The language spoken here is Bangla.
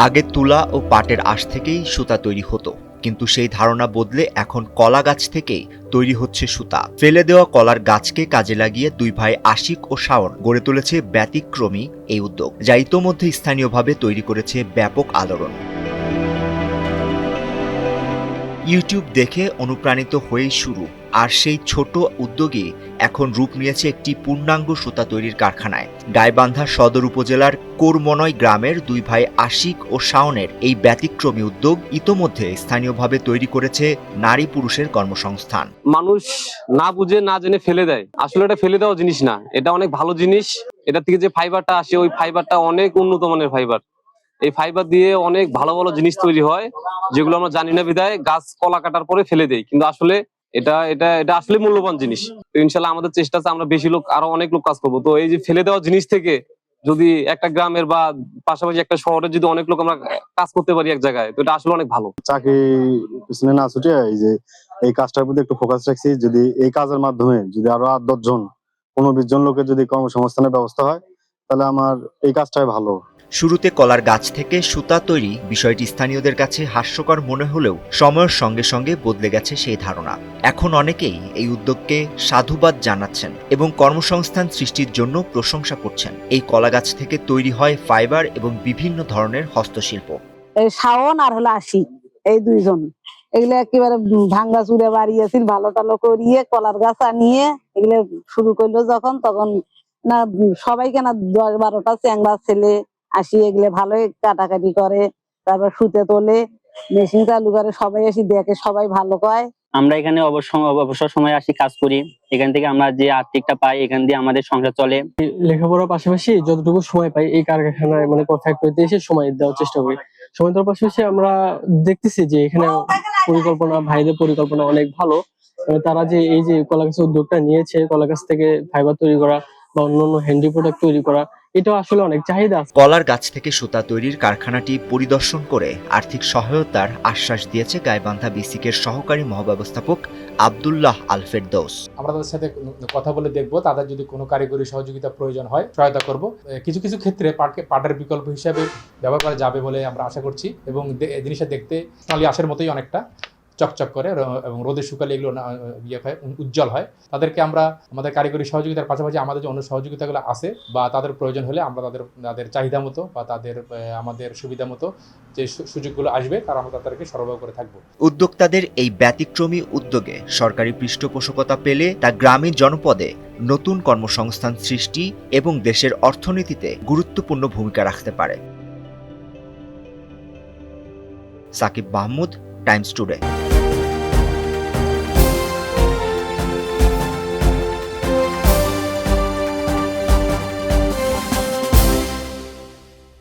আগে তুলা ও পাটের আঁশ থেকেই সুতা তৈরি হতো, কিন্তু সেই ধারণা বদলে এখন কলা গাছ থেকেই তৈরি হচ্ছে সুতা। ফেলে দেওয়া কলার গাছকে কাজে লাগিয়ে দুই ভাই আশিক ও শাওন গড়ে তুলেছে ব্যতিক্রমী এই উদ্যোগ, যা ইতোমধ্যে স্থানীয়ভাবে তৈরি করেছে ব্যাপক আলোড়ন। ইউটিউব দেখে অনুপ্রাণিত হয়েই শুরু, আর সেই ছোট উদ্যোগে এখন রূপ নিয়েছে একটি পূর্ণাঙ্গ সুতা তৈরির কারখানায়। গাইবান্ধা সদর উপজেলার কোরমনয় গ্রামের দুই ভাই আশিক ও শাওনের এই ব্যতিক্রমী উদ্যোগ ইতোমধ্যে স্থানীয়ভাবে তৈরি করেছে নারী পুরুষের কর্মসংস্থান। মানুষ না বুঝে না জেনে ফেলে দেয়, আসলে এটা ফেলে দেওয়া জিনিস না, এটা অনেক ভালো জিনিস। এটা থেকে যে ফাইবারটা আসে, ওই ফাইবারটা অনেক উন্নত মানের ফাইবার। এই ফাইবার দিয়ে অনেক ভালো ভালো জিনিস তৈরি হয়, যেগুলো আমরা জানি না বিধায় গাছ কলা কাটার পরে ফেলে দেই, কিন্তু আসলে এটা এটা এটা আসলে মূল্যবান জিনিস। তো ইনশাল্লাহ আমাদের চেষ্টা আছে আমরা বেশি লোক, আরো অনেক লোক কাজ করবো। তো এই যে ফেলে দেওয়া জিনিস থেকে যদি একটা গ্রামের বা পাশাপাশি একটা শহরের যদি অনেক লোক আমরা কাজ করতে পারি এক জায়গায়, তো এটা আসলে অনেক ভালো। চাকরি পিছনে না ছুটে এই যে এই কাজটার প্রতি একটু ফোকাস রাখছি। যদি এই কাজের মাধ্যমে যদি আরো 8-10 জন 15-20 জন লোকের যদি কর্মসংস্থানের ব্যবস্থা হয়, তাহলে আমার এই কাজটাই ভালো। শুরুতে কলার গাছ থেকে সুতা তৈরি বিষয়টি স্থানীয়দের কাছে হাস্যকর মনে হলেও সময়ের সঙ্গে সঙ্গে বদলে গেছে সেই ধারণা। এখন অনেকেই এই উদ্যোগকে সাধুবাদ জানাচ্ছেন এবং কর্মসংস্থান সৃষ্টির জন্য প্রশংসা করছেন। এই কলা গাছ থেকে তৈরি হয় ফাইবার এবং বিভিন্ন ধরনের হস্তশিল্প। এই শাওন আর হলো আশিক, এই দুইজন এগুলো একেবারে ভাঙ্গা চুরে বাড়িয়েছিল, ভালো টালো করিয়ে কলার গাছ আনিয়ে এগুলো শুরু করলো যখন, তখন না সবাইকে না 10-12টা চ্যাংড়া ছেলে আসি এগুলো ভালোই কাটাকাটি করে, তারপর সুতে তোলে, মেশিন চালু করে, সবাই আসি দেখে, সবাই ভালো কয়। আমরা এখানে অবসর সময় আসি কাজ করি, এখান থেকে আমরা যে আর্থিকটা পাই এখান দিয়ে আমাদের সংসার চলে। লেখাপড়ার পাশাপাশি যতটুকু সময় পাই এই কারখানায় মানে ফ্যাক্টরিতে এসে সময় দেওয়ার চেষ্টা করি। সময় দেওয়ার পাশাপাশি আমরা দেখতেছি যে এখানে পরিকল্পনা, ভাইদের পরিকল্পনা অনেক ভালো। তারা যে এই যে কলা গাছের উদ্যোগটা নিয়েছে, কলা গাছ থেকে ফাইবার তৈরি করা বা অন্যান্য হ্যান্ডি প্রোডাক্ট তৈরি করা, এটা আসলে অনেক চাহিদা আছে। কলার গাছ থেকে সুতা তৈরির কারখানাটি পরিদর্শন করে আর্থিক সহায়তার আশ্বাস দিয়েছে গাইবান্ধা বিসিকের সহকারী মহাব্যবস্থাপক আব্দুল্লাহ আল ফেরদৌস। আমরা তাদের সাথে কথা বলে দেখবো, তাদের যদি কোনো কারিগরি সহযোগিতা প্রয়োজন হয় সহায়তা করব। কিছু কিছু ক্ষেত্রে পাটের বিকল্প হিসাবে ব্যবহার করা যাবে বলে আমরা আশা করছি, এবং জিনিসটা দেখতে সোনালী আঁশের মতোই অনেকটা চকচক করে এবং রোদে শুকালে এগুলো ইয়ে হয়, উজ্জ্বল হয়। তাদেরকে আমরা আমাদের কারিগরি সহযোগিতার পাশাপাশি আমাদের যে অন্য সহযোগিতাগুলো আছে বা তাদের প্রয়োজন হলে আমরা তাদের চাহিদা মতো বা আমাদের সুবিধা মতো যে সুযোগগুলো আসবে তারা আমরা তাদেরকে সরবরাহ করে থাকবো। উদ্যোক্তাদের এই ব্যতিক্রমী উদ্যোগে সরকারি পৃষ্ঠপোষকতা পেলে তা গ্রামীণ জনপদে নতুন কর্মসংস্থান সৃষ্টি এবং দেশের অর্থনীতিতে গুরুত্বপূর্ণ ভূমিকা রাখতে পারে। Sakib Mahmud, Times today.